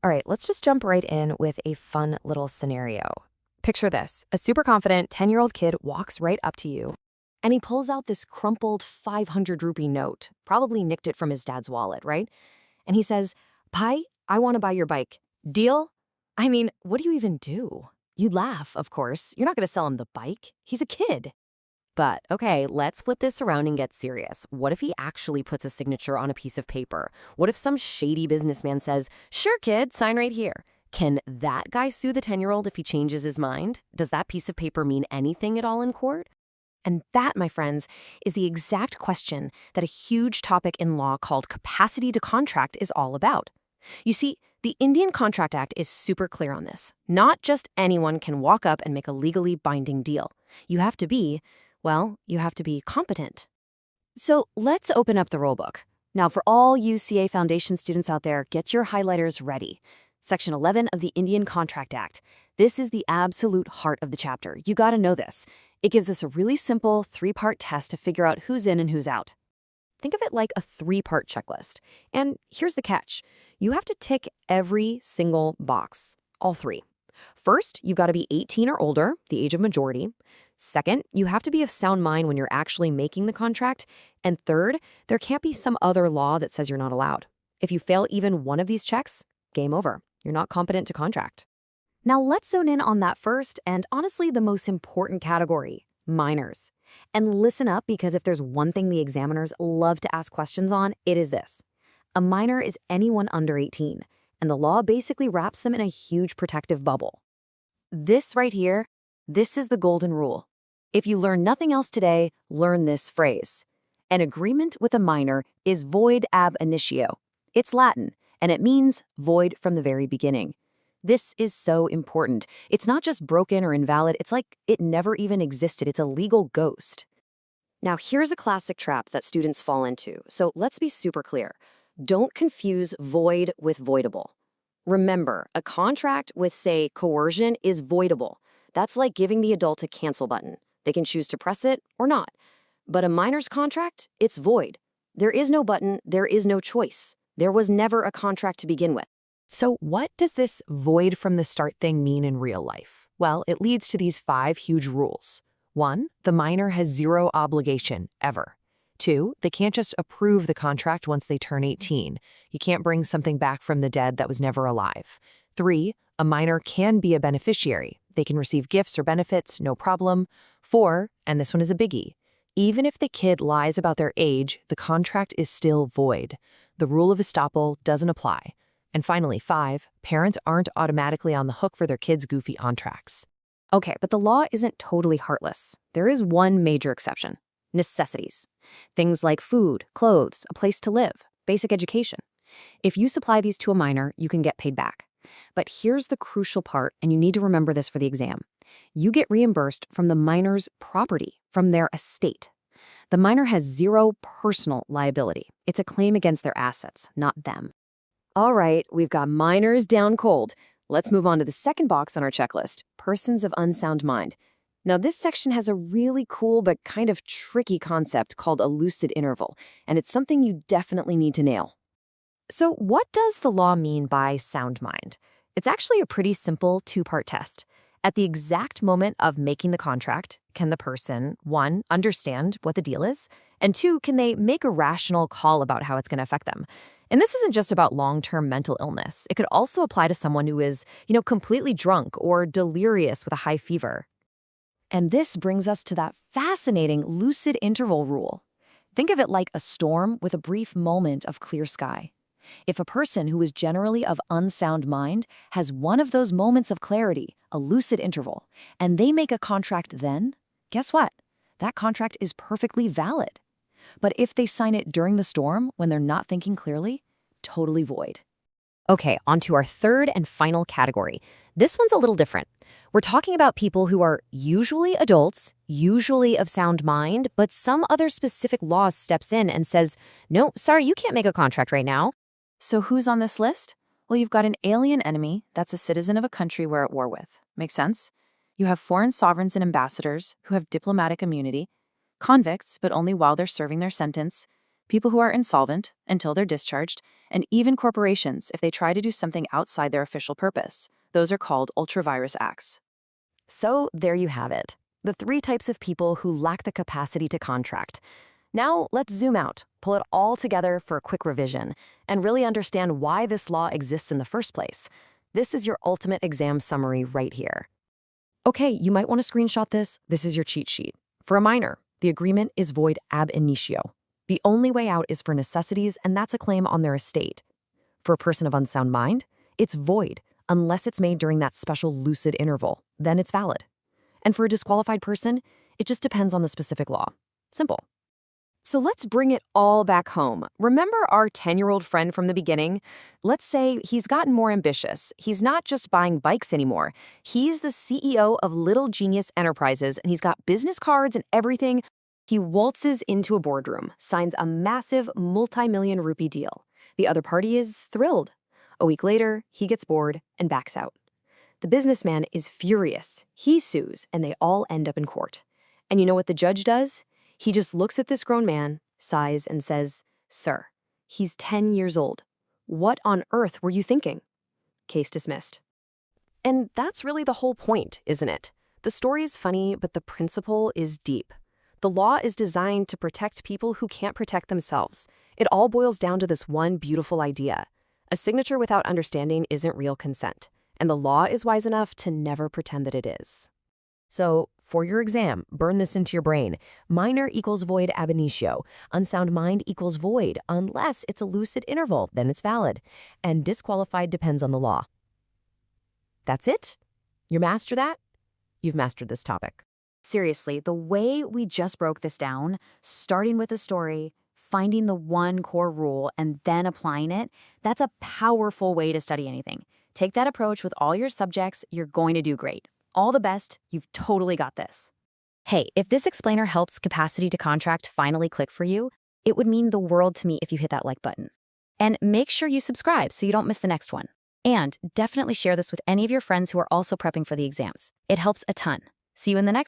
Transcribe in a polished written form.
All right, let's just jump right in with a fun little scenario. Picture this. A super confident 10-year-old kid walks right up to you, and he pulls out this crumpled 500 rupee note, probably nicked it from his dad's wallet, right? And he says, Bhai, I want to buy your bike. Deal? I mean, what do you even do? You'd laugh, of course. You're not going to sell him the bike. He's a kid. But okay, let's flip this around and get serious. What if he actually puts a signature on a piece of paper? What if some shady businessman says, sure, kid, sign right here? Can that guy sue the 10-year-old if he changes his mind? Does that piece of paper mean anything at all in court? And that, my friends, is the exact question that a huge topic in law called capacity to contract is all about. You see, the Indian Contract Act is super clear on this. Not just anyone can walk up and make a legally binding deal. You have to be, well, you have to be competent. So let's open up the rulebook. Now, for all you CA Foundation students out there, get your highlighters ready. Section 11 of the Indian Contract Act. This is the absolute heart of the chapter. You gotta know this. It gives us a really simple 3-part test to figure out who's in and who's out. Think of it like a 3-part checklist. And here's the catch. You have to tick every single box, all 3. First, you've got to be 18 or older, the age of majority. Second, you have to be of sound mind when you're actually making the contract. And third, there can't be some other law that says you're not allowed. If you fail even one of these checks, game over. You're not competent to contract. Now let's zone in on that first and honestly the most important category, minors. And listen up, because if there's one thing the examiners love to ask questions on, it is this. A minor is anyone under 18, and the law basically wraps them in a huge protective bubble. This right here, this is the golden rule. If you learn nothing else today, learn this phrase. An agreement with a minor is void ab initio. It's Latin, and it means void from the very beginning. This is so important. It's not just broken or invalid, it's like it never even existed. It's a legal ghost. Now, here's a classic trap that students fall into, so let's be super clear. Don't confuse void with voidable. Remember, a contract with, say, coercion is voidable. That's like giving the adult a cancel button. They can choose to press it or not. But a minor's contract, it's void. There is no button, there is no choice. There was never a contract to begin with. So what does this void from the start thing mean in real life? Well, it leads to these 5 huge rules. 1, the minor has 0 obligation, ever. 2, they can't just approve the contract once they turn 18. You can't bring something back from the dead that was never alive. 3, a minor can be a beneficiary. They can receive gifts or benefits, no problem. 4, and this one is a biggie, even if the kid lies about their age, the contract is still void. The rule of estoppel doesn't apply. And finally, 5, parents aren't automatically on the hook for their kids' goofy contracts. Okay, but the law isn't totally heartless. There is one major exception. Necessities. Things like food, clothes, a place to live, basic education. If you supply these to a minor, you can get paid back. But here's the crucial part, and you need to remember this for the exam. You get reimbursed from the minor's property, from their estate. The minor has 0 personal liability. It's a claim against their assets, not them. All right, we've got minors down cold. Let's move on to the second box on our checklist, persons of unsound mind. Now, this section has a really cool but kind of tricky concept called a lucid interval, and it's something you definitely need to nail. So what does the law mean by sound mind? It's actually a pretty simple 2-part test. At the exact moment of making the contract, can the person, 1, understand what the deal is, and 2, can they make a rational call about how it's going to affect them? And this isn't just about long-term mental illness. It could also apply to someone who is, completely drunk or delirious with a high fever. And this brings us to that fascinating lucid interval rule. Think of it like a storm with a brief moment of clear sky. If a person who is generally of unsound mind has one of those moments of clarity, a lucid interval, and they make a contract then, guess what? That contract is perfectly valid. But if they sign it during the storm when they're not thinking clearly, totally void. Okay, on to our third and final category. This one's a little different. We're talking about people who are usually adults, usually of sound mind, but some other specific law steps in and says, no, sorry, you can't make a contract right now. So who's on this list? Well, you've got an alien enemy that's a citizen of a country we're at war with. Make sense? You have foreign sovereigns and ambassadors who have diplomatic immunity, convicts, but only while they're serving their sentence, people who are insolvent until they're discharged, and even corporations if they try to do something outside their official purpose. Those are called ultra-vires acts. So there you have it, the 3 types of people who lack the capacity to contract. Now let's zoom out, pull it all together for a quick revision, and really understand why this law exists in the first place. This is your ultimate exam summary right here. Okay, you might want to screenshot this. This is your cheat sheet. For a minor, the agreement is void ab initio. The only way out is for necessities, and that's a claim on their estate. For a person of unsound mind, it's void unless it's made during that special lucid interval. Then it's valid. And for a disqualified person, it just depends on the specific law. Simple. So let's bring it all back home. Remember our 10-year-old friend from the beginning? Let's say he's gotten more ambitious. He's not just buying bikes anymore. He's the CEO of Little Genius Enterprises, and he's got business cards and everything. He waltzes into a boardroom, signs a massive multi-million rupee deal. The other party is thrilled. A week later, he gets bored and backs out. The businessman is furious. He sues, and they all end up in court. And you know what the judge does? He just looks at this grown man, sighs, and says, "Sir, he's 10 years old. What on earth were you thinking?" Case dismissed. And that's really the whole point, isn't it? The story is funny, but the principle is deep. The law is designed to protect people who can't protect themselves. It all boils down to this one beautiful idea. A signature without understanding isn't real consent, and the law is wise enough to never pretend that it is. So, for your exam, burn this into your brain. Minor equals void ab initio. Unsound mind equals void unless it's a lucid interval, then it's valid. And disqualified depends on the law. That's it? You master that? You've mastered this topic. Seriously, the way we just broke this down, starting with a story, finding the one core rule, and then applying it, that's a powerful way to study anything. Take that approach with all your subjects, you're going to do great. All the best, you've totally got this. Hey, if this explainer helps capacity to contract finally click for you, it would mean the world to me if you hit that like button. And make sure you subscribe so you don't miss the next one. And definitely share this with any of your friends who are also prepping for the exams. It helps a ton. See you in the next